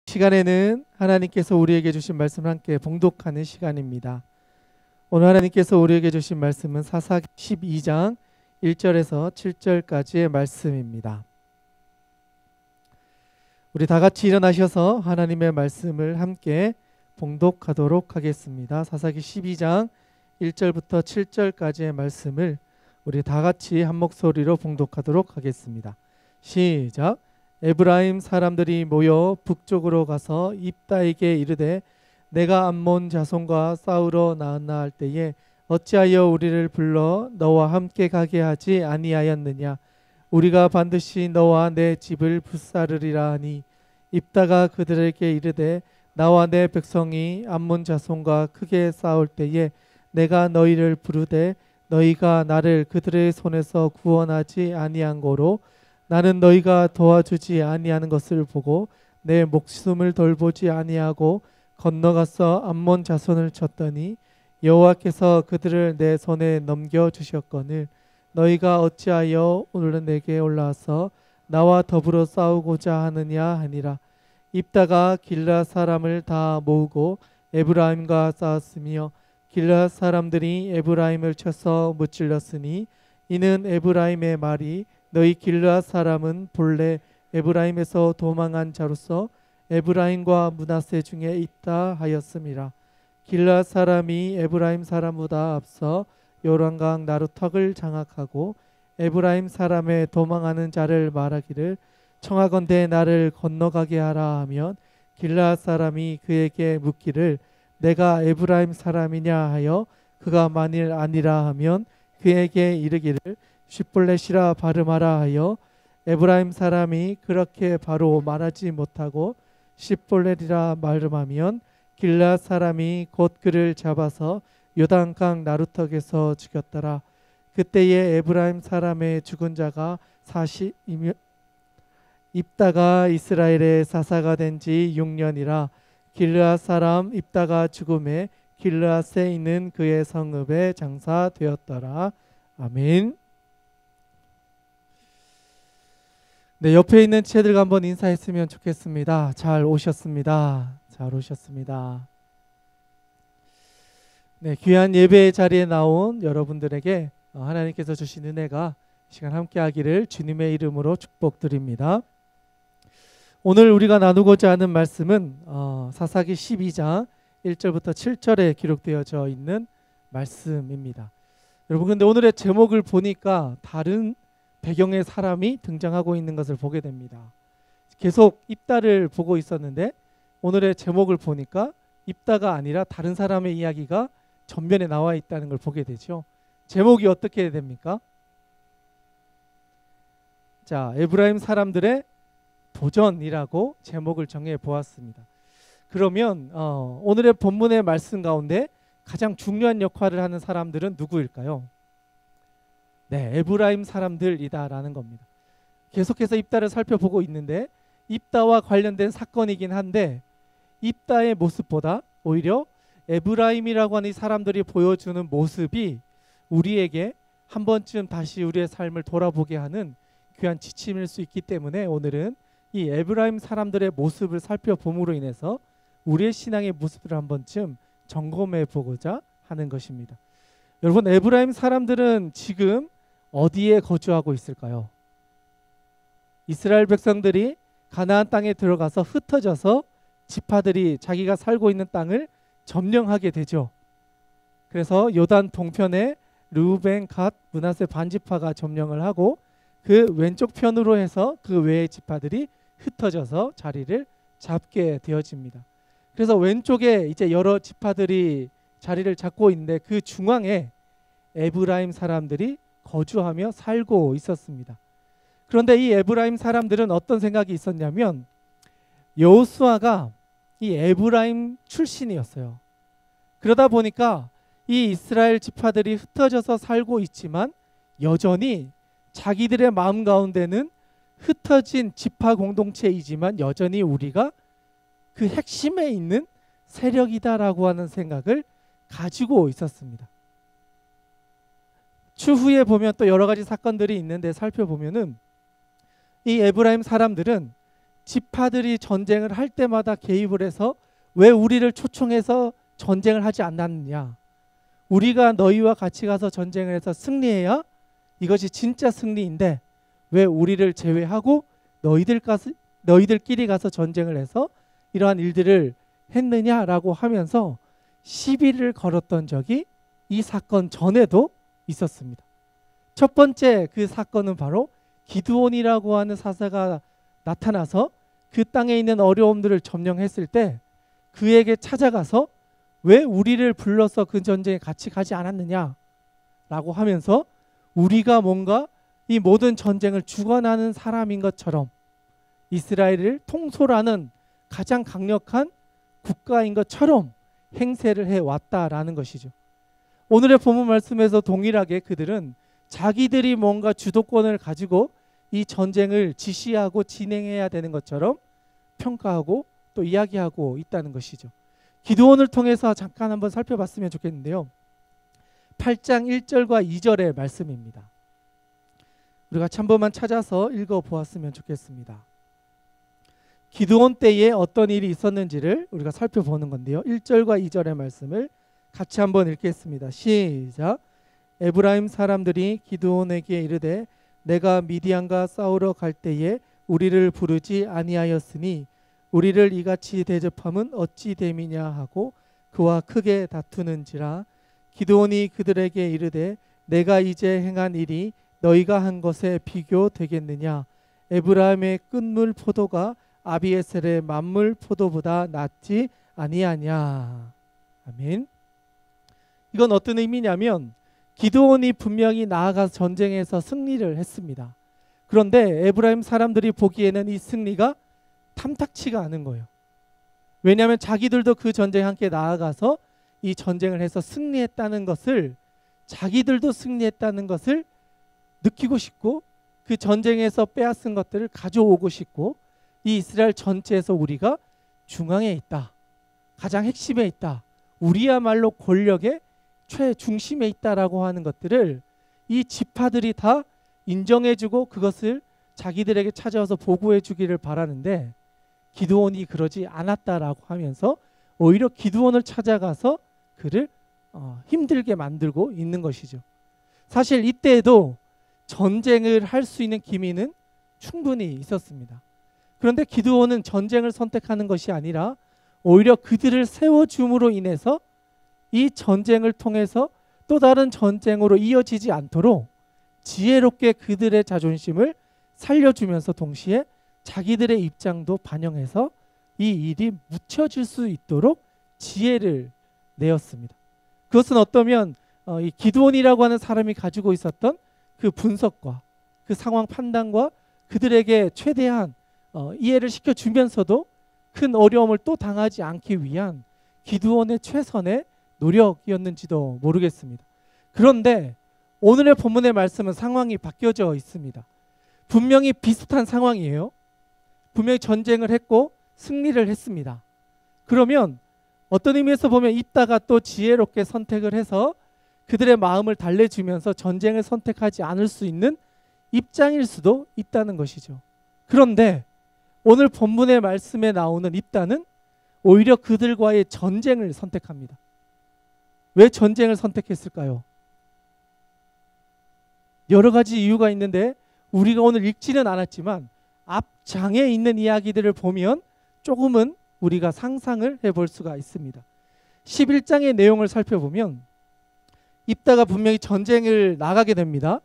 시간에는 하나님께서 우리에게 주신 말씀을 함께 봉독하는 시간입니다. 오늘 하나님께서 우리에게 주신 말씀은 사사기 12장 1절에서 7절까지의 말씀입니다. 우리 다 같이 일어나셔서 하나님의 말씀을 함께 봉독하도록 하겠습니다. 사사기 12장 1절부터 7절까지의 말씀을 우리 다 같이 한 목소리로 봉독하도록 하겠습니다. 시작. 에브라임 사람들이 모여 북쪽으로 가서 입다에게 이르되 내가 암몬 자손과 싸우러 나왔나 할 때에 어찌하여 우리를 불러 너와 함께 가게 하지 아니하였느냐. 우리가 반드시 너와 내 집을 불사르리라 하니 입다가 그들에게 이르되 나와 내 백성이 암몬 자손과 크게 싸울 때에 내가 너희를 부르되 너희가 나를 그들의 손에서 구원하지 아니한 고로 나는 너희가 도와주지 아니하는 것을 보고 내 목숨을 돌보지 아니하고 건너가서 암몬 자손을 쳤더니 여호와께서 그들을 내 손에 넘겨주셨거늘 너희가 어찌하여 오늘 내게 올라와서 나와 더불어 싸우고자 하느냐 하니라. 입다가 길앗 사람을 다 모으고 에브라임과 싸웠으며 길앗 사람들이 에브라임을 쳐서 무찔렀으니 이는 에브라임의 말이 너희 길앗 사람은 본래 에브라임에서 도망한 자로서 에브라임과 므낫세 중에 있다 하였음이라. 길앗 사람이 에브라임 사람보다 앞서 요단강 나루턱을 장악하고 에브라임 사람의 도망하는 자를 말하기를 청하건대 나를 건너가게 하라 하면 길앗 사람이 그에게 묻기를 내가 에브라임 사람이냐 하여 그가 만일 아니라 하면 그에게 이르기를 쉿볼렛이라 발음하라 하여 에브라임 사람이 그렇게 바로 말하지 못하고 쉿볼렛이라 발음하면 길앗 사람이 곧 그를 잡아서 요단강 나루턱에서 죽였더라. 그때에 에브라임 사람의 죽은 자가 40이며 입다가 이스라엘의 사사가 된 지 6년이라. 길앗 사람 입다가 죽음에 길앗에 있는 그의 성읍에 장사되었더라. 아멘. 네, 옆에 있는 지체들과 한번 인사했으면 좋겠습니다. 잘 오셨습니다. 잘 오셨습니다. 네, 귀한 예배의 자리에 나온 여러분들에게 하나님께서 주신 은혜가 시간 함께 하기를 주님의 이름으로 축복드립니다. 오늘 우리가 나누고자 하는 말씀은 사사기 12장 1절부터 7절에 기록되어져 있는 말씀입니다. 여러분, 근데 오늘의 제목을 보니까 다른 배경의 사람이 등장하고 있는 것을 보게 됩니다. 계속 입다를 보고 있었는데 오늘의 제목을 보니까 입다가 아니라 다른 사람의 이야기가 전면에 나와 있다는 걸 보게 되죠. 제목이 어떻게 됩니까? 자, 에브라임 사람들의 도전이라고 제목을 정해 보았습니다. 그러면 오늘의 본문의 말씀 가운데 가장 중요한 역할을 하는 사람들은 누구일까요? 네, 에브라임 사람들이다라는 겁니다. 계속해서 입다를 살펴보고 있는데 입다와 관련된 사건이긴 한데 입다의 모습보다 오히려 에브라임이라고 하는 이 사람들이 보여주는 모습이 우리에게 한 번쯤 다시 우리의 삶을 돌아보게 하는 귀한 지침일 수 있기 때문에 오늘은 이 에브라임 사람들의 모습을 살펴봄으로 인해서 우리의 신앙의 모습을 한 번쯤 점검해 보고자 하는 것입니다. 여러분, 에브라임 사람들은 지금 어디에 거주하고 있을까요? 이스라엘 백성들이 가나안 땅에 들어가서 흩어져서 지파들이 자기가 살고 있는 땅을 점령하게 되죠. 그래서 요단 동편에 르우벤, 갓, 므낫세 반지파가 점령을 하고 그 왼쪽 편으로 해서 그 외의 지파들이 흩어져서 자리를 잡게 되어집니다. 그래서 왼쪽에 이제 여러 지파들이 자리를 잡고 있는데 그 중앙에 에브라임 사람들이 거주하며 살고 있었습니다. 그런데 이 에브라임 사람들은 어떤 생각이 있었냐면 여호수아가 이 에브라임 출신이었어요. 그러다 보니까 이 이스라엘 지파들이 흩어져서 살고 있지만 여전히 자기들의 마음 가운데는 흩어진 지파 공동체이지만 여전히 우리가 그 핵심에 있는 세력이다라고 하는 생각을 가지고 있었습니다. 추후에 보면 또 여러 가지 사건들이 있는데 살펴보면은 이 에브라임 사람들은 지파들이 전쟁을 할 때마다 개입을 해서 왜 우리를 초청해서 전쟁을 하지 않았느냐? 우리가 너희와 같이 가서 전쟁을 해서 승리해야 이것이 진짜 승리인데 왜 우리를 제외하고 너희들끼리 가서 전쟁을 해서 이러한 일들을 했느냐라고 하면서 시비를 걸었던 적이 이 사건 전에도 있었습니다. 첫 번째 그 사건은 바로 기드온이라고 하는 사사가 나타나서 그 땅에 있는 어려움들을 점령했을 때 그에게 찾아가서 왜 우리를 불러서 그 전쟁에 같이 가지 않았느냐 라고 하면서 우리가 뭔가 이 모든 전쟁을 주관하는 사람인 것처럼 이스라엘을 통솔하는 가장 강력한 국가인 것처럼 행세를 해왔다라는 것이죠. 오늘의 본문 말씀에서 동일하게 그들은 자기들이 뭔가 주도권을 가지고 이 전쟁을 지시하고 진행해야 되는 것처럼 평가하고 또 이야기하고 있다는 것이죠. 기드온을 통해서 잠깐 한번 살펴봤으면 좋겠는데요. 8장 1절과 2절의 말씀입니다. 우리가 같이 한 번만 찾아서 읽어보았으면 좋겠습니다. 기드온 때에 어떤 일이 있었는지를 우리가 살펴보는 건데요. 1절과 2절의 말씀을 같이 한번 읽겠습니다. 시작. 에브라임 사람들이 기드온에게 이르되 내가 미디안과 싸우러 갈 때에 우리를 부르지 아니하였으니 우리를 이같이 대접함은 어찌 됨이냐 하고 그와 크게 다투는지라. 기드온이 그들에게 이르되 내가 이제 행한 일이 너희가 한 것에 비교되겠느냐. 에브라임의 끝물 포도가 아비에셀의 만물 포도보다 낫지 아니하냐. 아멘. 이건 어떤 의미냐면 기드온이 분명히 나아가서 전쟁에서 승리를 했습니다. 그런데 에브라임 사람들이 보기에는 이 승리가 탐탁치가 않은 거예요. 왜냐하면 자기들도 그 전쟁에 함께 나아가서 이 전쟁을 해서 승리했다는 것을, 자기들도 승리했다는 것을 느끼고 싶고 그 전쟁에서 빼앗은 것들을 가져오고 싶고 이 이스라엘 전체에서 우리가 중앙에 있다, 가장 핵심에 있다, 우리야말로 권력의 최중심에 있다라고 하는 것들을 이 지파들이 다 인정해주고 그것을 자기들에게 찾아와서 보고해 주기를 바라는데 기드온이 그러지 않았다라고 하면서 오히려 기드온을 찾아가서 그를 힘들게 만들고 있는 것이죠. 사실 이때에도 전쟁을 할 수 있는 기미는 충분히 있었습니다. 그런데 기드온은 전쟁을 선택하는 것이 아니라 오히려 그들을 세워줌으로 인해서 이 전쟁을 통해서 또 다른 전쟁으로 이어지지 않도록 지혜롭게 그들의 자존심을 살려주면서 동시에 자기들의 입장도 반영해서 이 일이 묻혀질 수 있도록 지혜를 내었습니다. 그것은 어떠면 이 기드온이라고 하는 사람이 가지고 있었던 그 분석과 그 상황 판단과 그들에게 최대한 이해를 시켜주면서도 큰 어려움을 또 당하지 않기 위한 기드온의 최선의 노력이었는지도 모르겠습니다. 그런데 오늘의 본문의 말씀은 상황이 바뀌어져 있습니다. 분명히 비슷한 상황이에요. 분명히 전쟁을 했고 승리를 했습니다. 그러면 어떤 의미에서 보면 입다가 또 지혜롭게 선택을 해서 그들의 마음을 달래주면서 전쟁을 선택하지 않을 수 있는 입장일 수도 있다는 것이죠. 그런데 오늘 본문의 말씀에 나오는 입다는 오히려 그들과의 전쟁을 선택합니다. 왜 전쟁을 선택했을까요? 여러 가지 이유가 있는데 우리가 오늘 읽지는 않았지만 앞장에 있는 이야기들을 보면 조금은 우리가 상상을 해볼 수가 있습니다. 11장의 내용을 살펴보면 입다가 분명히 전쟁을 나가게 됩니다.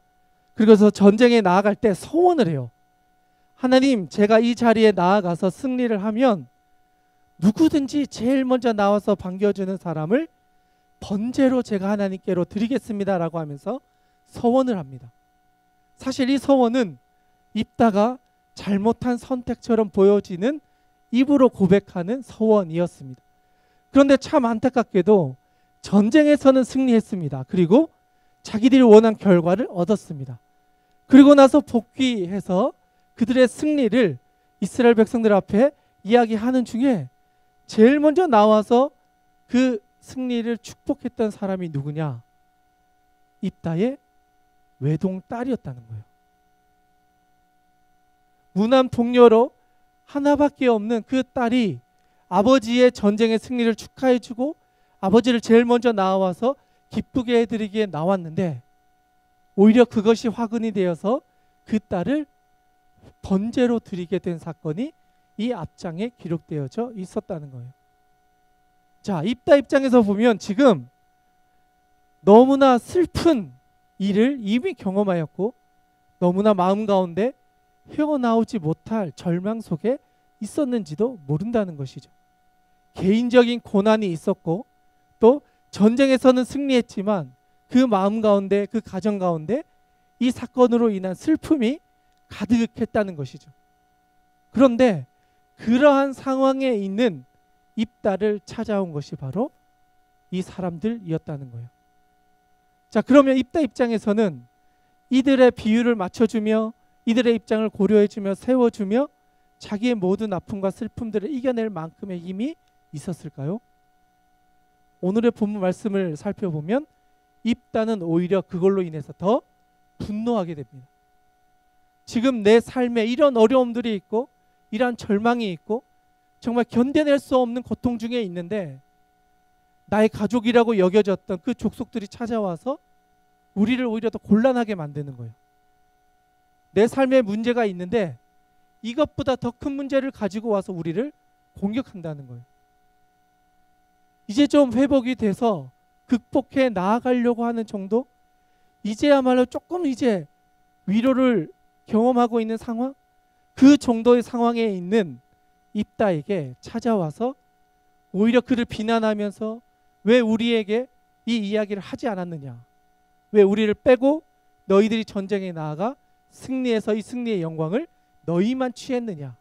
그래서 전쟁에 나아갈 때 서원을 해요. 하나님, 제가 이 자리에 나아가서 승리를 하면 누구든지 제일 먼저 나와서 반겨주는 사람을 번제로 제가 하나님께로 드리겠습니다라고 하면서 서원을 합니다. 사실 이 서원은 입다가 잘못한 선택처럼 보여지는 입으로 고백하는 서원이었습니다. 그런데 참 안타깝게도 전쟁에서는 승리했습니다. 그리고 자기들이 원한 결과를 얻었습니다. 그리고 나서 복귀해서 그들의 승리를 이스라엘 백성들 앞에 이야기하는 중에 제일 먼저 나와서 그 승리를 축복했던 사람이 누구냐? 입다의 외동 딸이었다는 거예요. 무남 동료로 하나밖에 없는 그 딸이 아버지의 전쟁의 승리를 축하해주고 아버지를 제일 먼저 나와서 기쁘게 해드리기에 나왔는데 오히려 그것이 화근이 되어서 그 딸을 번제로 드리게 된 사건이 이 앞장에 기록되어져 있었다는 거예요. 자, 입다 입장에서 보면 지금 너무나 슬픈 일을 이미 경험하였고 너무나 마음 가운데 헤어나오지 못할 절망 속에 있었는지도 모른다는 것이죠. 개인적인 고난이 있었고 또 전쟁에서는 승리했지만 그 마음 가운데 그 가정 가운데 이 사건으로 인한 슬픔이 가득했다는 것이죠. 그런데 그러한 상황에 있는 입다를 찾아온 것이 바로 이 사람들이었다는 거예요. 자, 그러면 입다 입장에서는 이들의 비유를 맞춰주며 이들의 입장을 고려해주며 세워주며 자기의 모든 아픔과 슬픔들을 이겨낼 만큼의 힘이 있었을까요? 오늘의 본문 말씀을 살펴보면 입다는 오히려 그걸로 인해서 더 분노하게 됩니다. 지금 내 삶에 이런 어려움들이 있고 이러한 절망이 있고 정말 견뎌낼 수 없는 고통 중에 있는데 나의 가족이라고 여겨졌던 그 족속들이 찾아와서 우리를 오히려 더 곤란하게 만드는 거예요. 내 삶에 문제가 있는데 이것보다 더 큰 문제를 가지고 와서 우리를 공격한다는 거예요. 이제 좀 회복이 돼서 극복해 나아가려고 하는 정도? 이제야말로 조금 이제 위로를 경험하고 있는 상황? 그 정도의 상황에 있는 입다에게 찾아와서 오히려 그를 비난하면서 왜 우리에게 이 이야기를 하지 않았느냐? 왜 우리를 빼고 너희들이 전쟁에 나아가 승리해서 이 승리의 영광을 너희만 취했느냐?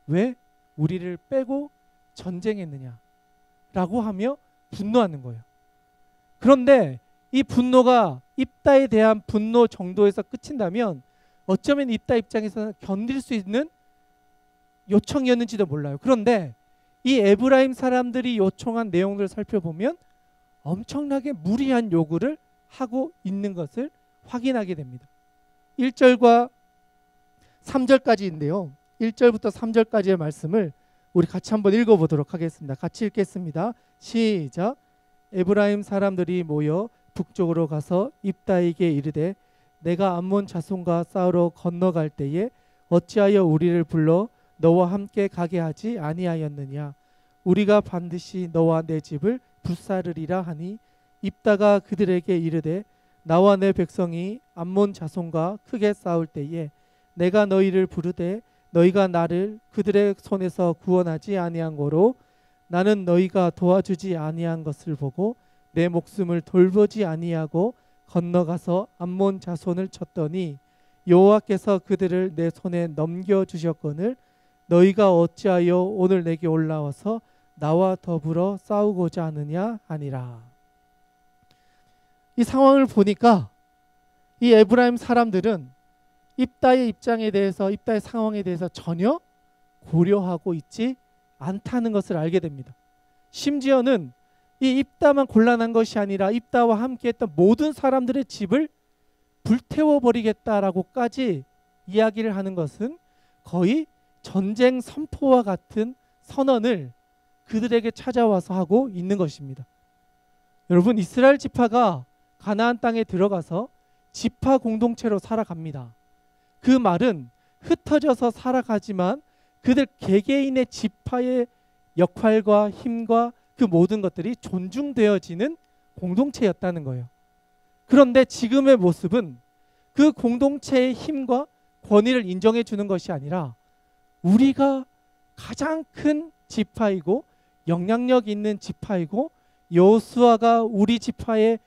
왜 우리를 빼고 전쟁했느냐? 라고 하며 분노하는 거예요. 그런데 이 분노가 입다에 대한 분노 정도에서 끝인다면 어쩌면 입다 입장에서는 견딜 수 있는 요청이었는지도 몰라요. 그런데 이 에브라임 사람들이 요청한 내용들을 살펴보면 엄청나게 무리한 요구를 하고 있는 것을 확인하게 됩니다. 1절과 3절까지인데요. 1절부터 3절까지의 말씀을 우리 같이 한번 읽어보도록 하겠습니다. 같이 읽겠습니다. 시작. 에브라임 사람들이 모여 북쪽으로 가서 입다에게 이르되 내가 암몬 자손과 싸우러 건너갈 때에 어찌하여 우리를 불러 너와 함께 가게 하지 아니하였느냐? 우리가 반드시 너와 내 집을 불사르리라 하니 입다가 그들에게 이르되 나와 내 백성이 암몬 자손과 크게 싸울 때에 내가 너희를 부르되 너희가 나를 그들의 손에서 구원하지 아니한 거로 나는 너희가 도와주지 아니한 것을 보고 내 목숨을 돌보지 아니하고 건너가서 암몬 자손을 쳤더니 여호와께서 그들을 내 손에 넘겨주셨거늘 너희가 어찌하여 오늘 내게 올라와서 나와 더불어 싸우고자 하느냐 하니라. 이 상황을 보니까 이 에브라임 사람들은 입다의 입장에 대해서 입다의 상황에 대해서 전혀 고려하고 있지 않다는 것을 알게 됩니다. 심지어는 이 입다만 곤란한 것이 아니라 입다와 함께했던 모든 사람들의 집을 불태워버리겠다라고까지 이야기를 하는 것은 거의 전쟁 선포와 같은 선언을 그들에게 찾아와서 하고 있는 것입니다. 여러분, 이스라엘 지파가 가나안 땅에 들어가서 지파 공동체로 살아갑니다. 그 말은 흩어져서 살아가지만 그들 개개인의 지파의 역할과 힘과 그 모든 것들이 존중되어지는 공동체였다는 거예요. 그런데 지금의 모습은 그 공동체의 힘과 권위를 인정해 주는 것이 아니라 우리가 가장 큰 지파이고 영향력 있는 지파이고 여호수아가 우리 지파의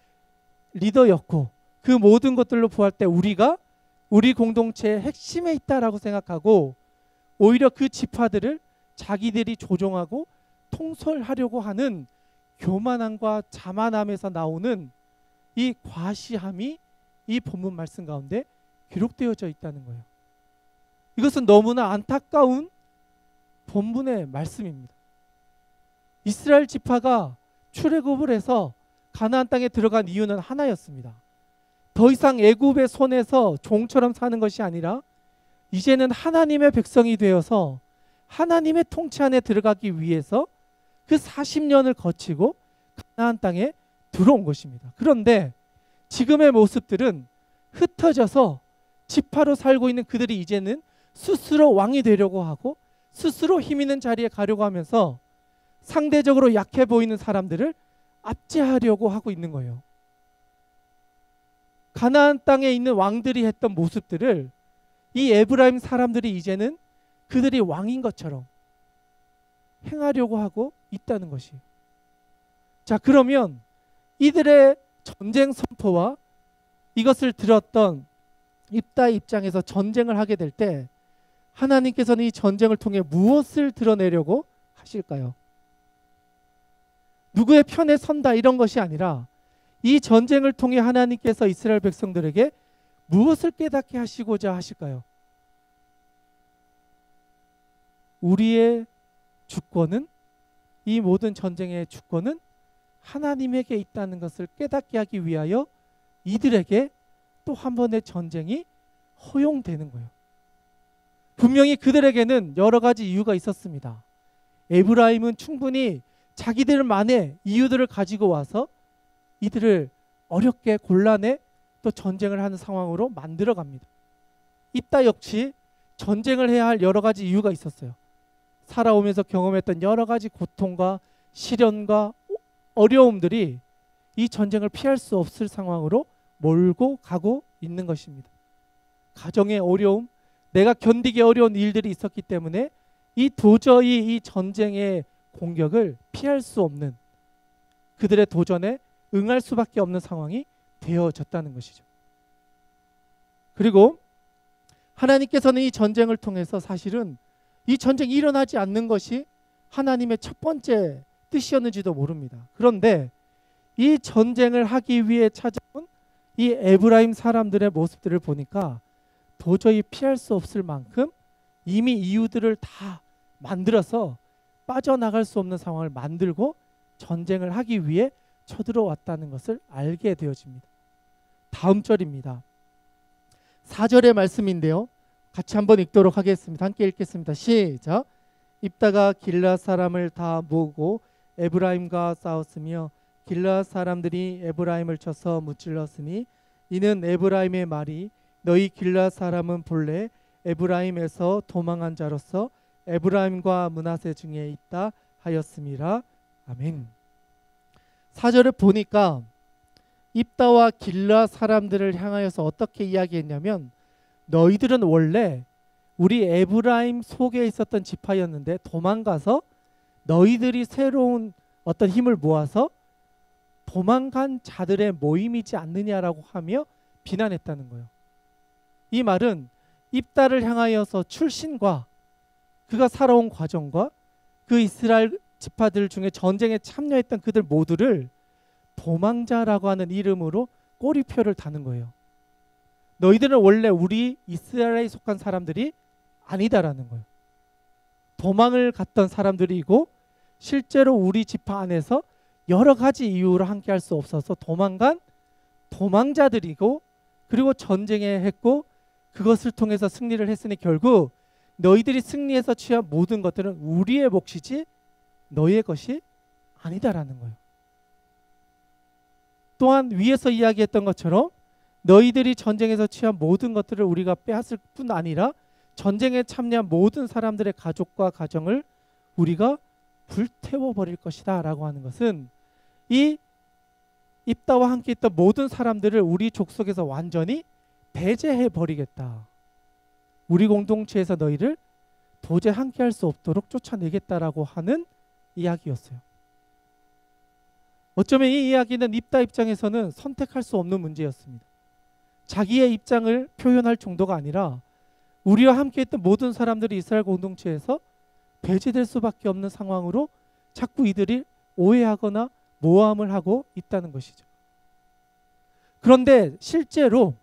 리더였고 그 모든 것들로 보할 때 우리가 우리 공동체의 핵심에 있다라고 생각하고 오히려 그 지파들을 자기들이 조종하고 통솔하려고 하는 교만함과 자만함에서 나오는 이 과시함이 이 본문 말씀 가운데 기록되어져 있다는 거예요. 이것은 너무나 안타까운 본문의 말씀입니다. 이스라엘 지파가 출애굽을 해서 가나안 땅에 들어간 이유는 하나였습니다. 더 이상 애굽의 손에서 종처럼 사는 것이 아니라 이제는 하나님의 백성이 되어서 하나님의 통치 안에 들어가기 위해서 그 40년을 거치고 가나안 땅에 들어온 것입니다. 그런데 지금의 모습들은 흩어져서 지파로 살고 있는 그들이 이제는 스스로 왕이 되려고 하고 스스로 힘 있는 자리에 가려고 하면서 상대적으로 약해 보이는 사람들을 압제하려고 하고 있는 거예요. 가나안 땅에 있는 왕들이 했던 모습들을 이 에브라임 사람들이 이제는 그들이 왕인 것처럼 행하려고 하고 있다는 것이에요. 자, 그러면 이들의 전쟁 선포와 이것을 들었던 입다 입장에서 전쟁을 하게 될 때 하나님께서는 이 전쟁을 통해 무엇을 드러내려고 하실까요? 누구의 편에 선다 이런 것이 아니라 이 전쟁을 통해 하나님께서 이스라엘 백성들에게 무엇을 깨닫게 하시고자 하실까요? 우리의 주권은, 이 모든 전쟁의 주권은 하나님에게 있다는 것을 깨닫게 하기 위하여 이들에게 또 한 번의 전쟁이 허용되는 거예요. 분명히 그들에게는 여러 가지 이유가 있었습니다. 에브라임은 충분히 자기들만의 이유들을 가지고 와서 이들을 어렵게 곤란해 또 전쟁을 하는 상황으로 만들어 갑니다. 입다 역시 전쟁을 해야 할 여러 가지 이유가 있었어요. 살아오면서 경험했던 여러 가지 고통과 시련과 어려움들이 이 전쟁을 피할 수 없을 상황으로 몰고 가고 있는 것입니다. 가정의 어려움, 내가 견디기 어려운 일들이 있었기 때문에 도저히 이 전쟁의 공격을 피할 수 없는, 그들의 도전에 응할 수밖에 없는 상황이 되어졌다는 것이죠. 그리고 하나님께서는 이 전쟁을 통해서 사실은 이 전쟁이 일어나지 않는 것이 하나님의 첫 번째 뜻이었는지도 모릅니다. 그런데 이 전쟁을 하기 위해 찾아온 이 에브라임 사람들의 모습들을 보니까 도저히 피할 수 없을 만큼 이미 이유들을 다 만들어서 빠져나갈 수 없는 상황을 만들고 전쟁을 하기 위해 쳐들어왔다는 것을 알게 되어집니다. 다음 절입니다. 4절의 말씀인데요. 같이 한번 읽도록 하겠습니다. 함께 읽겠습니다. 시작. 입다가 길앗 사람을 다 모으고 에브라임과 싸웠으며 길앗 사람들이 에브라임을 쳐서 무찔렀으니 이는 에브라임의 말이 너희 길앗 사람은 본래 에브라임에서 도망한 자로서 에브라임과 므낫세 중에 있다 하였음이라. 아멘. 4절을 보니까 입다와 길앗 사람들을 향하여서 어떻게 이야기했냐면, 너희들은 원래 우리 에브라임 속에 있었던 지파였는데 도망가서 너희들이 새로운 어떤 힘을 모아서 도망간 자들의 모임이지 않느냐라고 하며 비난했다는 거예요. 이 말은 입다를 향하여서 출신과 그가 살아온 과정과 그 이스라엘 지파들 중에 전쟁에 참여했던 그들 모두를 도망자라고 하는 이름으로 꼬리표를 다는 거예요. 너희들은 원래 우리 이스라엘에 속한 사람들이 아니다라는 거예요. 도망을 갔던 사람들이고 실제로 우리 지파 안에서 여러 가지 이유로 함께 할 수 없어서 도망간 도망자들이고, 그리고 전쟁에 했고 그것을 통해서 승리를 했으니 결국 너희들이 승리해서 취한 모든 것들은 우리의 몫이지 너희의 것이 아니다라는 거예요. 또한 위에서 이야기했던 것처럼 너희들이 전쟁에서 취한 모든 것들을 우리가 빼앗을 뿐 아니라 전쟁에 참여한 모든 사람들의 가족과 가정을 우리가 불태워버릴 것이다 라고 하는 것은 이 입다와 함께 있던 모든 사람들을 우리 족속에서 완전히 배제해버리겠다. 우리 공동체에서 너희를 도저히 함께 할 수 없도록 쫓아내겠다라고 하는 이야기였어요. 어쩌면 이 이야기는 입다 입장에서는 선택할 수 없는 문제였습니다. 자기의 입장을 표현할 정도가 아니라 우리와 함께 있던 모든 사람들이 이스라엘 공동체에서 배제될 수밖에 없는 상황으로 자꾸 이들이 오해하거나 모함을 하고 있다는 것이죠. 그런데 실제로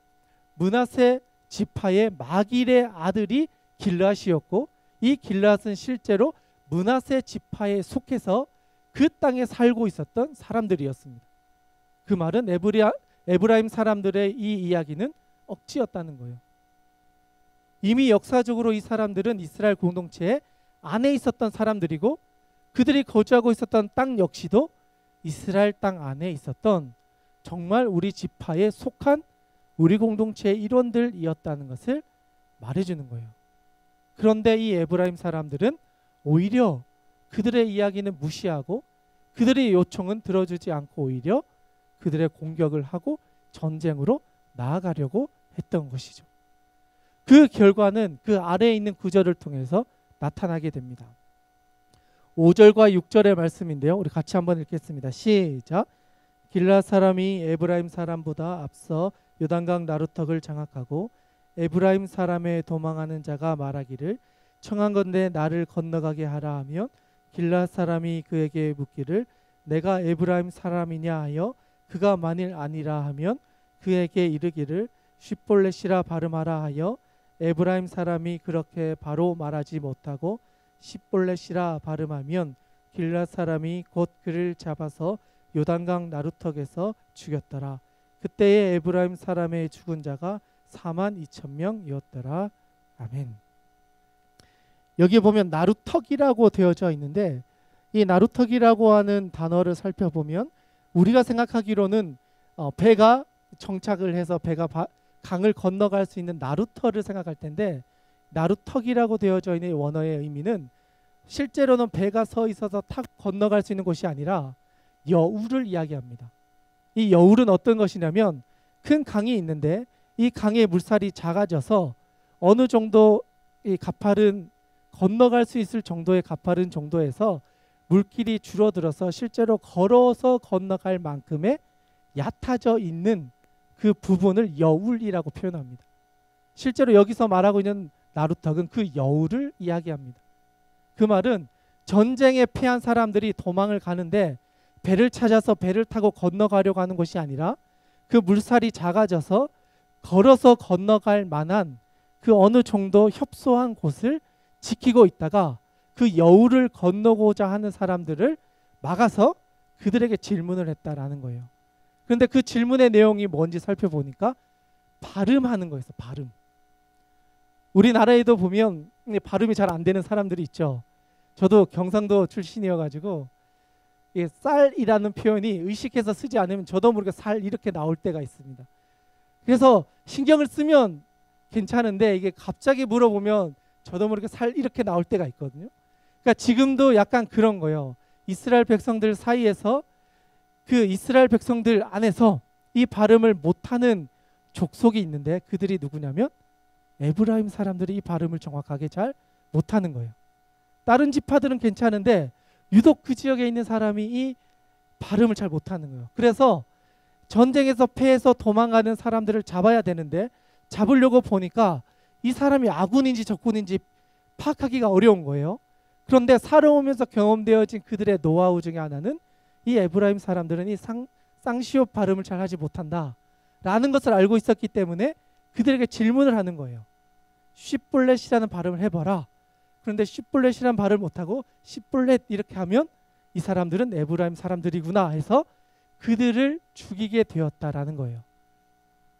므낫세 지파의 마길의 아들이 길앗이었고, 이 길앗은 실제로 므낫세 지파에 속해서 그 땅에 살고 있었던 사람들이었습니다. 그 말은 에브라임 사람들의 이 이야기는 억지였다는 거예요. 이미 역사적으로 이 사람들은 이스라엘 공동체의 안에 있었던 사람들이고 그들이 거주하고 있었던 땅 역시도 이스라엘 땅 안에 있었던 정말 우리 지파에 속한 우리 공동체의 일원들이었다는 것을 말해주는 거예요. 그런데 이 에브라임 사람들은 오히려 그들의 이야기는 무시하고 그들의 요청은 들어주지 않고 오히려 그들의 공격을 하고 전쟁으로 나아가려고 했던 것이죠. 그 결과는 그 아래에 있는 구절을 통해서 나타나게 됩니다. 5절과 6절의 말씀인데요. 우리 같이 한번 읽겠습니다. 시작. 길앗 사람이 에브라임 사람보다 앞서 요단강 나루턱을 장악하고 에브라임 사람의 도망하는 자가 말하기를 청한건대 나를 건너가게 하라 하면 길앗 사람이 그에게 묻기를 내가 에브라임 사람이냐 하여 그가 만일 아니라 하면 그에게 이르기를 쉿볼렛이라 발음하라 하여 에브라임 사람이 그렇게 바로 말하지 못하고 쉿볼렛이라 발음하면 길앗 사람이 곧 그를 잡아서 요단강 나루턱에서 죽였더라. 그때의 에브라임 사람의 죽은 자가 42,000명이었더라. 아멘. 여기 보면 나루턱이라고 되어져 있는데 이 나루턱이라고 하는 단어를 살펴보면 우리가 생각하기로는 배가 정착을 해서 배가 강을 건너갈 수 있는 나루터를 생각할 텐데 나루턱이라고 되어져 있는 원어의 의미는 실제로는 배가 서 있어서 탁 건너갈 수 있는 곳이 아니라 여울을 이야기합니다. 이 여울은 어떤 것이냐면 큰 강이 있는데 이 강의 물살이 작아져서 어느 정도 이 가파른 건너갈 수 있을 정도의 가파른 정도에서 물길이 줄어들어서 실제로 걸어서 건너갈 만큼의 얕아져 있는 그 부분을 여울이라고 표현합니다. 실제로 여기서 말하고 있는 나루턱은 그 여울을 이야기합니다. 그 말은 전쟁에 패한 사람들이 도망을 가는데 배를 찾아서 배를 타고 건너가려고 하는 것이 아니라 그 물살이 작아져서 걸어서 건너갈 만한 그 어느 정도 협소한 곳을 지키고 있다가 그 여울을 건너고자 하는 사람들을 막아서 그들에게 질문을 했다라는 거예요. 그런데 그 질문의 내용이 뭔지 살펴보니까 발음하는 거였어요. 발음. 우리나라에도 보면 발음이 잘 안 되는 사람들이 있죠. 저도 경상도 출신이어가지고 이게 쌀이라는 표현이 의식해서 쓰지 않으면 저도 모르게 살 이렇게 나올 때가 있습니다. 그래서 신경을 쓰면 괜찮은데 이게 갑자기 물어보면 저도 모르게 살 이렇게 나올 때가 있거든요. 그러니까 지금도 약간 그런 거예요. 이스라엘 백성들 사이에서 그 이스라엘 백성들 안에서 이 발음을 못하는 족속이 있는데 그들이 누구냐면 에브라임 사람들이 이 발음을 정확하게 잘 못하는 거예요. 다른 지파들은 괜찮은데 유독 그 지역에 있는 사람이 이 발음을 잘 못하는 거예요. 그래서 전쟁에서 패해서 도망가는 사람들을 잡아야 되는데 잡으려고 보니까 이 사람이 아군인지 적군인지 파악하기가 어려운 거예요. 그런데 살아오면서 경험되어진 그들의 노하우 중에 하나는 이 에브라임 사람들은 이 쌍시옷 발음을 잘 하지 못한다라는 것을 알고 있었기 때문에 그들에게 질문을 하는 거예요. 쉿볼렛이라는 발음을 해봐라. 그런데 쉿볼렛이라는 발음을 못하고 쉿볼렛 이렇게 하면 이 사람들은 에브라임 사람들이구나 해서 그들을 죽이게 되었다라는 거예요.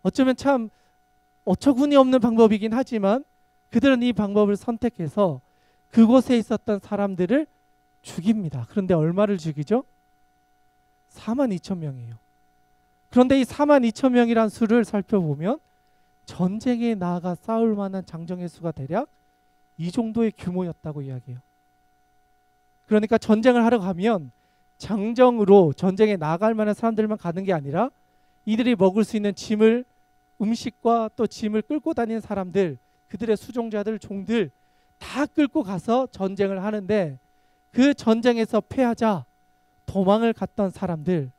어쩌면 참 어처구니 없는 방법이긴 하지만 그들은 이 방법을 선택해서 그곳에 있었던 사람들을 죽입니다. 그런데 얼마를 죽이죠? 42,000명이에요. 그런데 이 42,000명이란 수를 살펴보면 전쟁에 나아가 싸울 만한 장정의 수가 대략 이 정도의 규모였다고 이야기해요. 그러니까 전쟁을 하러 가면 장정으로 전쟁에 나갈 만한 사람들만 가는 게 아니라 이들이 먹을 수 있는 짐을 음식과 또 짐을 끌고 다니는 사람들, 그들의 수종자들, 종들 다 끌고 가서 전쟁을 하는데 그 전쟁에서 패하자 도망을 갔던 사람들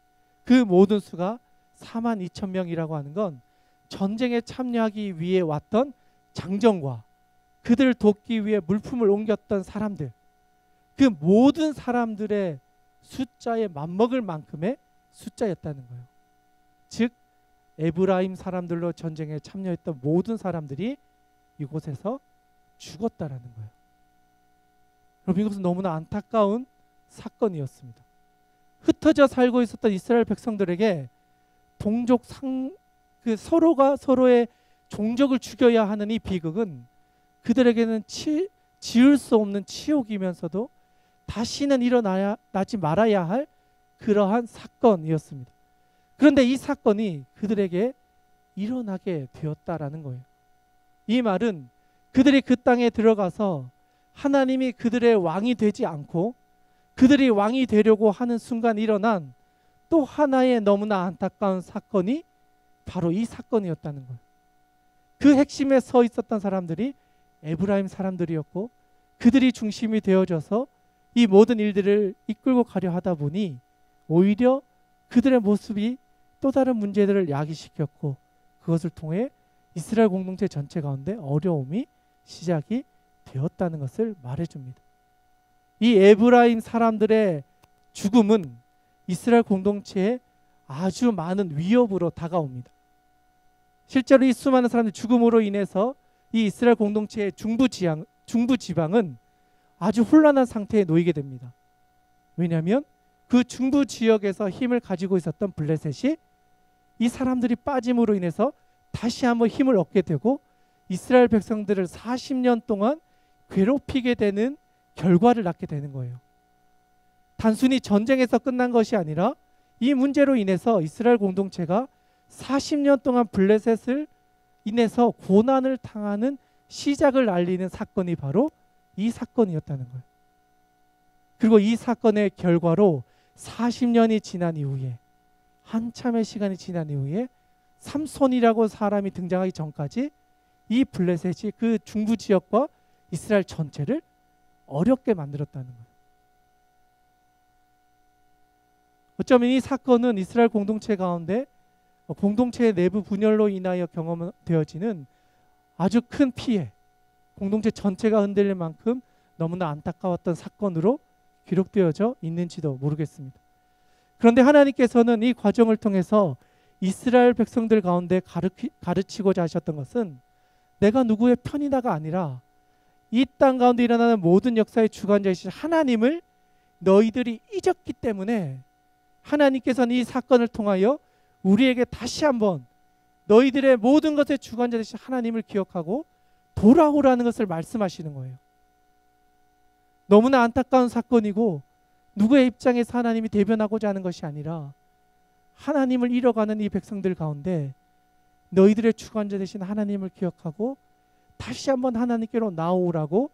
그 모든 수가 42,000명이라고 하는 건 전쟁에 참여하기 위해 왔던 장정과 그들을 돕기 위해 물품을 옮겼던 사람들 그 모든 사람들의 숫자에 맞먹을 만큼의 숫자였다는 거예요. 즉 에브라임 사람들로 전쟁에 참여했던 모든 사람들이 이곳에서 죽었다라는 거예요. 여러분 이것은 너무나 안타까운 사건이었습니다. 흩어져 살고 있었던 이스라엘 백성들에게 동족 서로가 서로의 종족을 죽여야 하는 이 비극은 그들에게는 지울 수 없는 치욕이면서도 다시는 일어나지 말아야 할 그러한 사건이었습니다. 그런데 이 사건이 그들에게 일어나게 되었다라는 거예요. 이 말은 그들이 그 땅에 들어가서 하나님이 그들의 왕이 되지 않고 그들이 왕이 되려고 하는 순간 일어난 또 하나의 너무나 안타까운 사건이 바로 이 사건이었다는 거예요. 그 핵심에 서 있었던 사람들이 에브라임 사람들이었고 그들이 중심이 되어져서 이 모든 일들을 이끌고 가려 하다 보니 오히려 그들의 모습이 또 다른 문제들을 야기시켰고 그것을 통해 이스라엘 공동체 전체 가운데 어려움이 시작이 되었다는 것을 말해줍니다. 이 에브라임 사람들의 죽음은 이스라엘 공동체에 아주 많은 위협으로 다가옵니다. 실제로 이 수많은 사람들의 죽음으로 인해서 이 이스라엘 공동체의 중부 지방은 아주 혼란한 상태에 놓이게 됩니다. 왜냐하면 그 중부 지역에서 힘을 가지고 있었던 블레셋이 이 사람들이 빠짐으로 인해서 다시 한번 힘을 얻게 되고 이스라엘 백성들을 40년 동안 괴롭히게 되는 결과를 낳게 되는 거예요. 단순히 전쟁에서 끝난 것이 아니라 이 문제로 인해서 이스라엘 공동체가 40년 동안 블레셋을 인해서 고난을 당하는 시작을 알리는 사건이 바로 이 사건이었다는 거예요. 그리고 이 사건의 결과로 40년이 지난 이후에 한참의 시간이 지난 이후에 삼손이라고 사람이 등장하기 전까지 이 블레셋이 그 중부 지역과 이스라엘 전체를 어렵게 만들었다는 거예요. 어쩌면 이 사건은 이스라엘 공동체 가운데 공동체의 내부 분열로 인하여 경험되어지는 아주 큰 피해, 공동체 전체가 흔들릴 만큼 너무나 안타까웠던 사건으로 기록되어져 있는지도 모르겠습니다. 그런데 하나님께서는 이 과정을 통해서 이스라엘 백성들 가운데 가르치고자 하셨던 것은 내가 누구의 편이다가 아니라 이 땅 가운데 일어나는 모든 역사의 주관자이신 하나님을 너희들이 잊었기 때문에 하나님께서는 이 사건을 통하여 우리에게 다시 한번 너희들의 모든 것의 주관자 되신 하나님을 기억하고 돌아오라는 것을 말씀하시는 거예요. 너무나 안타까운 사건이고 누구의 입장에서 하나님이 대변하고자 하는 것이 아니라 하나님을 잃어가는 이 백성들 가운데 너희들의 주관자 되신 하나님을 기억하고 다시 한번 하나님께로 나오라고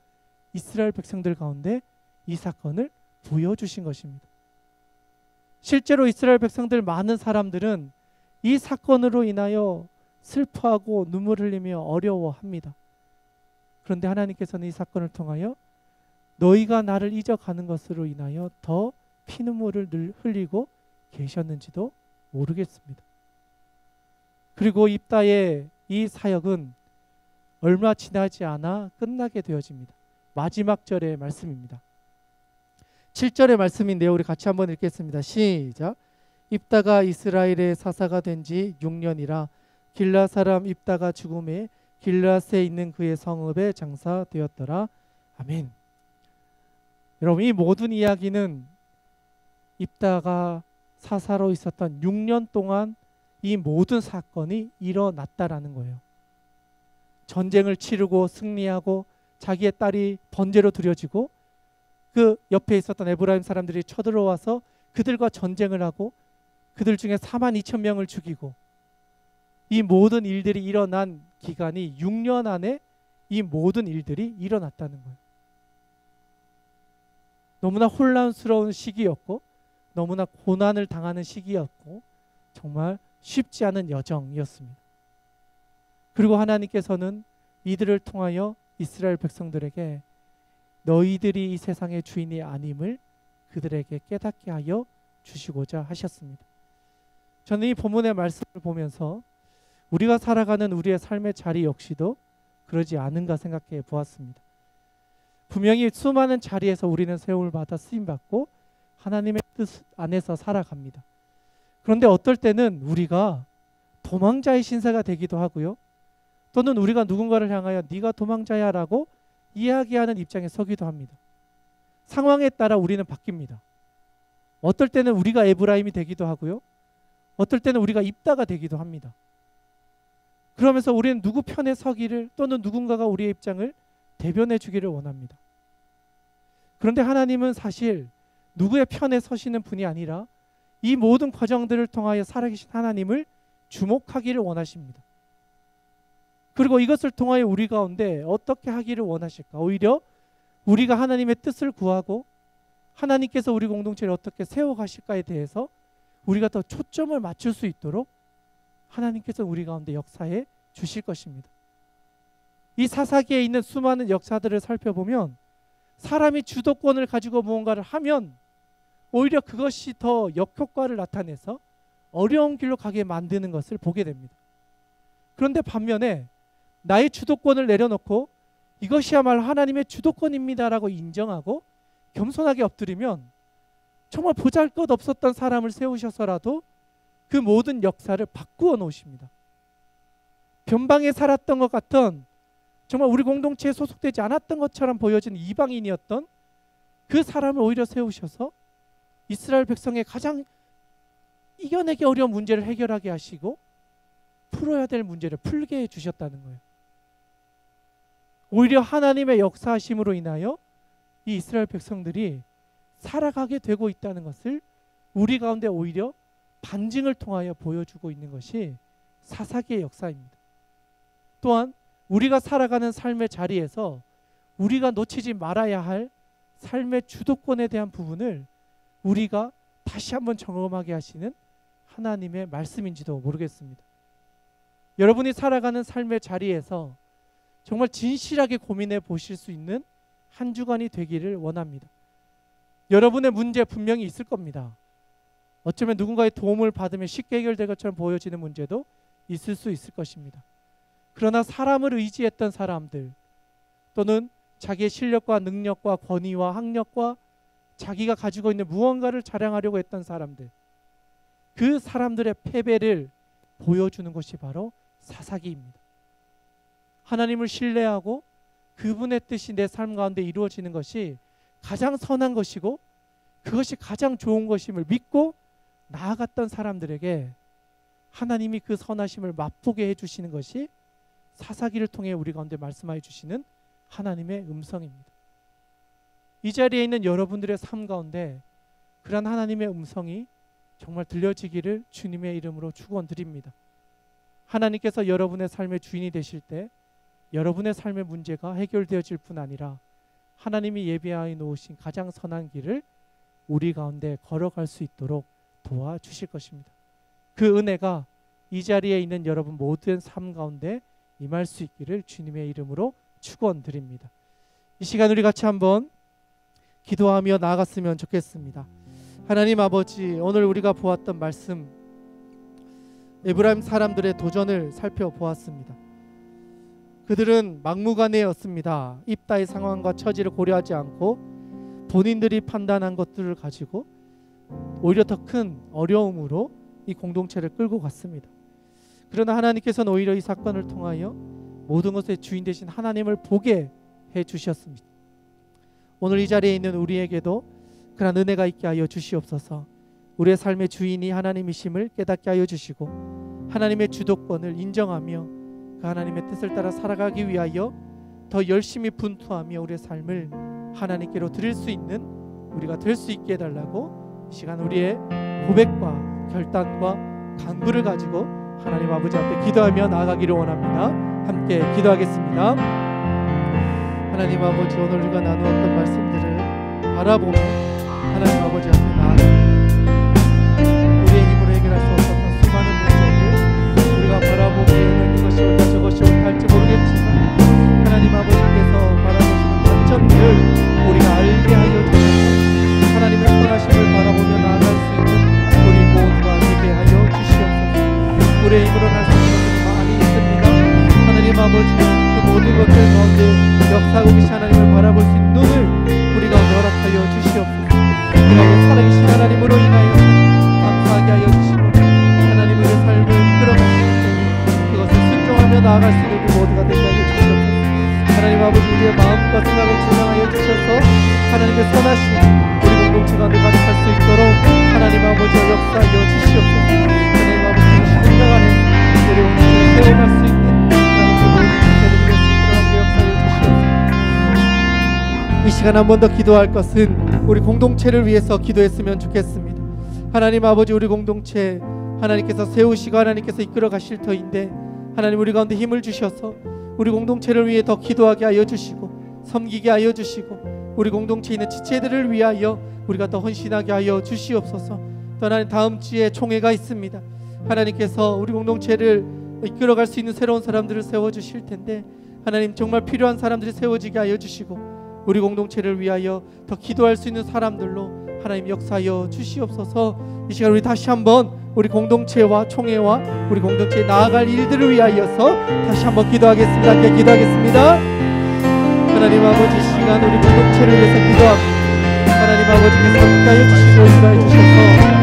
이스라엘 백성들 가운데 이 사건을 보여주신 것입니다. 실제로 이스라엘 백성들 많은 사람들은 이 사건으로 인하여 슬퍼하고 눈물 흘리며 어려워합니다. 그런데 하나님께서는 이 사건을 통하여 너희가 나를 잊어가는 것으로 인하여 더 피눈물을 흘리고 계셨는지도 모르겠습니다. 그리고 입다의 이 사역은 얼마 지나지 않아 끝나게 되어집니다. 마지막 절의 말씀입니다. 7절의 말씀인데요. 우리 같이 한번 읽겠습니다. 시작. 입다가 이스라엘의 사사가 된 지 6년이라 길라 사람 입다가 죽음에 길라스에 있는 그의 성읍에 장사되었더라. 아멘. 여러분, 이 모든 이야기는 입다가 사사로 있었던 6년 동안 이 모든 사건이 일어났다라는 거예요. 전쟁을 치르고 승리하고 자기의 딸이 번제로 드려지고 그 옆에 있었던 에브라임 사람들이 쳐들어와서 그들과 전쟁을 하고 그들 중에 42,000명을 죽이고 이 모든 일들이 일어난 기간이 6년 안에 이 모든 일들이 일어났다는 거예요. 너무나 혼란스러운 시기였고 너무나 고난을 당하는 시기였고 정말 쉽지 않은 여정이었습니다. 그리고 하나님께서는 이들을 통하여 이스라엘 백성들에게 너희들이 이 세상의 주인이 아님을 그들에게 깨닫게 하여 주시고자 하셨습니다. 저는 이 본문의 말씀을 보면서 우리가 살아가는 우리의 삶의 자리 역시도 그러지 않은가 생각해 보았습니다. 분명히 수많은 자리에서 우리는 세움을 받아 쓰임받고 하나님의 뜻 안에서 살아갑니다. 그런데 어떨 때는 우리가 도망자의 신세가 되기도 하고요. 또는 우리가 누군가를 향하여 네가 도망자야 라고 이야기하는 입장에 서기도 합니다. 상황에 따라 우리는 바뀝니다. 어떨 때는 우리가 에브라임이 되기도 하고요. 어떨 때는 우리가 입다가 되기도 합니다. 그러면서 우리는 누구 편에 서기를 또는 누군가가 우리의 입장을 대변해 주기를 원합니다. 그런데 하나님은 사실 누구의 편에 서시는 분이 아니라 이 모든 과정들을 통하여 살아계신 하나님을 주목하기를 원하십니다. 그리고 이것을 통하여 우리 가운데 어떻게 하기를 원하실까? 오히려 우리가 하나님의 뜻을 구하고 하나님께서 우리 공동체를 어떻게 세워가실까에 대해서 우리가 더 초점을 맞출 수 있도록 하나님께서 우리 가운데 역사해 주실 것입니다. 이 사사기에 있는 수많은 역사들을 살펴보면 사람이 주도권을 가지고 무언가를 하면 오히려 그것이 더 역효과를 나타내서 어려운 길로 가게 만드는 것을 보게 됩니다. 그런데 반면에 나의 주도권을 내려놓고 이것이야말로 하나님의 주도권입니다라고 인정하고 겸손하게 엎드리면 정말 보잘것없었던 사람을 세우셔서라도 그 모든 역사를 바꾸어 놓으십니다. 변방에 살았던 것 같던 정말 우리 공동체에 소속되지 않았던 것처럼 보여진 이방인이었던 그 사람을 오히려 세우셔서 이스라엘 백성의 가장 이겨내기 어려운 문제를 해결하게 하시고 풀어야 될 문제를 풀게 해주셨다는 거예요. 오히려 하나님의 역사하심으로 인하여 이 이스라엘 백성들이 살아가게 되고 있다는 것을 우리 가운데 오히려 반증을 통하여 보여주고 있는 것이 사사기의 역사입니다. 또한 우리가 살아가는 삶의 자리에서 우리가 놓치지 말아야 할 삶의 주도권에 대한 부분을 우리가 다시 한번 점검하게 하시는 하나님의 말씀인지도 모르겠습니다. 여러분이 살아가는 삶의 자리에서 정말 진실하게 고민해 보실 수 있는 한 주간이 되기를 원합니다. 여러분의 문제 분명히 있을 겁니다. 어쩌면 누군가의 도움을 받으면 쉽게 해결될 것처럼 보여지는 문제도 있을 수 있을 것입니다. 그러나 사람을 의지했던 사람들 또는 자기의 실력과 능력과 권위와 학력과 자기가 가지고 있는 무언가를 자랑하려고 했던 사람들, 그 사람들의 패배를 보여주는 것이 바로 사사기입니다. 하나님을 신뢰하고 그분의 뜻이 내 삶 가운데 이루어지는 것이 가장 선한 것이고 그것이 가장 좋은 것임을 믿고 나아갔던 사람들에게 하나님이 그 선하심을 맛보게 해주시는 것이 사사기를 통해 우리 가운데 말씀하여 주시는 하나님의 음성입니다. 이 자리에 있는 여러분들의 삶 가운데 그러한 하나님의 음성이 정말 들려지기를 주님의 이름으로 축원드립니다. 하나님께서 여러분의 삶의 주인이 되실 때 여러분의 삶의 문제가 해결되어질 뿐 아니라 하나님이 예비하여 놓으신 가장 선한 길을 우리 가운데 걸어갈 수 있도록 도와주실 것입니다. 그 은혜가 이 자리에 있는 여러분 모두의 삶 가운데 임할 수 있기를 주님의 이름으로 축원드립니다. 이 시간 우리 같이 한번 기도하며 나아갔으면 좋겠습니다. 하나님 아버지, 오늘 우리가 보았던 말씀 에브라임 사람들의 도전을 살펴보았습니다. 그들은 막무가내였습니다. 입다의 상황과 처지를 고려하지 않고 본인들이 판단한 것들을 가지고 오히려 더 큰 어려움으로 이 공동체를 끌고 갔습니다. 그러나 하나님께서는 오히려 이 사건을 통하여 모든 것의 주인 되신 하나님을 보게 해주셨습니다. 오늘 이 자리에 있는 우리에게도 그런 은혜가 있게 하여 주시옵소서. 우리의 삶의 주인이 하나님이심을 깨닫게 하여 주시고 하나님의 주도권을 인정하며 그 하나님의 뜻을 따라 살아가기 위하여 더 열심히 분투하며 우리의 삶을 하나님께로 드릴 수 있는 우리가 될 수 있게 해달라고 이 시간 우리의 고백과 결단과 간구를 가지고 하나님 아버지 앞에 기도하며 나아가기를 원합니다. 함께 기도하겠습니다. 하나님 아버지, 오늘 우리가 나누었던 말씀들을 바라보며 하나님 아버지 앞에 나아갑니다. 우리의 힘으로 해결할 수 없었던 수많은 문제들 우리가 바라보기에는 이것이 옳다 저것이 옳다 할지 모르겠지만 하나님 아버지께서 바라보시는 관점들을 우리가 알게 하여 주셔서 하나님의 선하심을 바라보며 나아갈 수 있는 우리 모두가 되게 하여 주시옵소서. 우리의 힘으로는 할 수 있는 것들이 많이 있습니다. 하나님 아버지, 그 모든 것들 가운데 역사하고 계신 하나님을 바라볼 수 있는 눈을 우리가 허락하여 주시옵소서. 우리가 살아계신 하나님으로 인하여 감사하게 하여 주시고 하나님의 삶을 이끌어 가시고 그것을 순종하며 나아갈 수 있는 우리 모두가 되게 하여 주시옵소서. 하나님 아버지, 우리의 마음과 생각을 조명하여 주셔서 하나님의 선하신 우리 공동체가 가득할 수 있도록 하나님 아버지와 역사하여 주시옵소서. 하나님 아버지, 생각 안에 우리 공동체를 세워갈 수 있는 그런 모든 일들을 위해서 역사하여 주시옵소서. 시간 한 번 더 기도할 것은 우리 공동체를 위해서 기도했으면 좋겠습니다. 하나님 아버지, 우리 공동체 하나님께서 세우시고 하나님께서 이끌어 가실 터인데 하나님 우리 가운데 힘을 주셔서 우리 공동체를 위해 더 기도하게 하여 주시고 섬기게 하여 주시고 우리 공동체에 있는 지체들을 위하여 우리가 더 헌신하게 하여 주시옵소서. 또 하나님 다음 주에 총회가 있습니다. 하나님께서 우리 공동체를 이끌어갈 수 있는 새로운 사람들을 세워주실 텐데 하나님 정말 필요한 사람들이 세워지게 하여 주시고 우리 공동체를 위하여 더 기도할 수 있는 사람들로 하나님 역사하여 주시옵소서. 이 시간 우리 다시 한번 우리 공동체와 총회와 우리 공동체에 나아갈 일들을 위하여서 다시 한번 기도하겠습니다. 함께 기도하겠습니다. 하나님 아버지, 시간 우리 공동체를 위해서 기도합니다. 하나님 아버지께서 함께하여 주시고 인도해 주셔서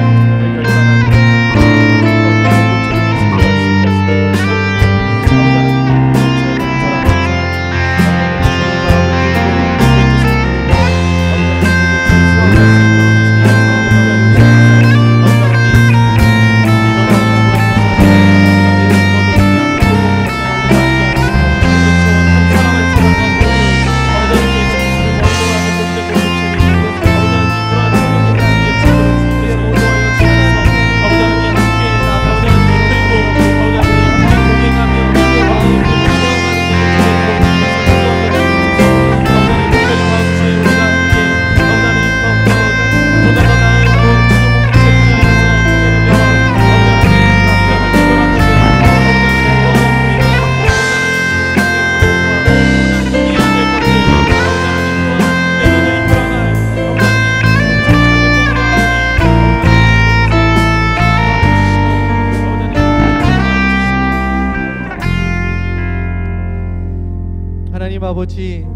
하나님 아버지,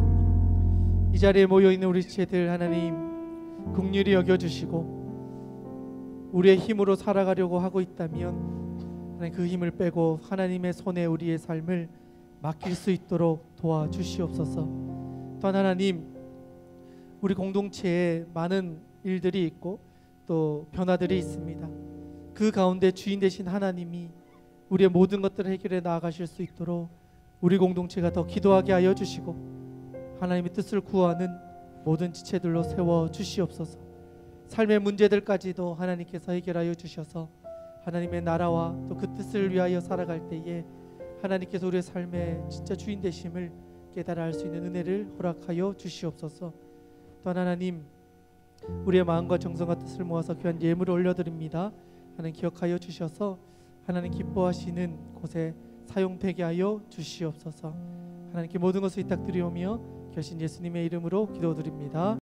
이 자리에 모여있는 우리 지체들 하나님 긍휼히 여겨주시고 우리의 힘으로 살아가려고 하고 있다면 하나님 그 힘을 빼고 하나님의 손에 우리의 삶을 맡길 수 있도록 도와주시옵소서. 또한 하나님, 우리 공동체에 많은 일들이 있고 또 변화들이 있습니다. 그 가운데 주인 되신 하나님이 우리의 모든 것들을 해결해 나아가실 수 있도록 우리 공동체가 더 기도하게 하여 주시고 하나님의 뜻을 구하는 모든 지체들로 세워 주시옵소서. 삶의 문제들까지도 하나님께서 해결하여 주셔서 하나님의 나라와 또 그 뜻을 위하여 살아갈 때에 하나님께서 우리의 삶의 진짜 주인 되심을 깨달아 알 수 있는 은혜를 허락하여 주시옵소서. 또한 하나님, 우리의 마음과 정성과 뜻을 모아서 귀한 예물을 올려드립니다. 하나님 기억하여 주셔서 하나님 기뻐하시는 곳에 사용되게 하여 주시옵소서. 하나님께 모든 것을 위탁드리오며 결신 예수님의 이름으로 기도드립니다.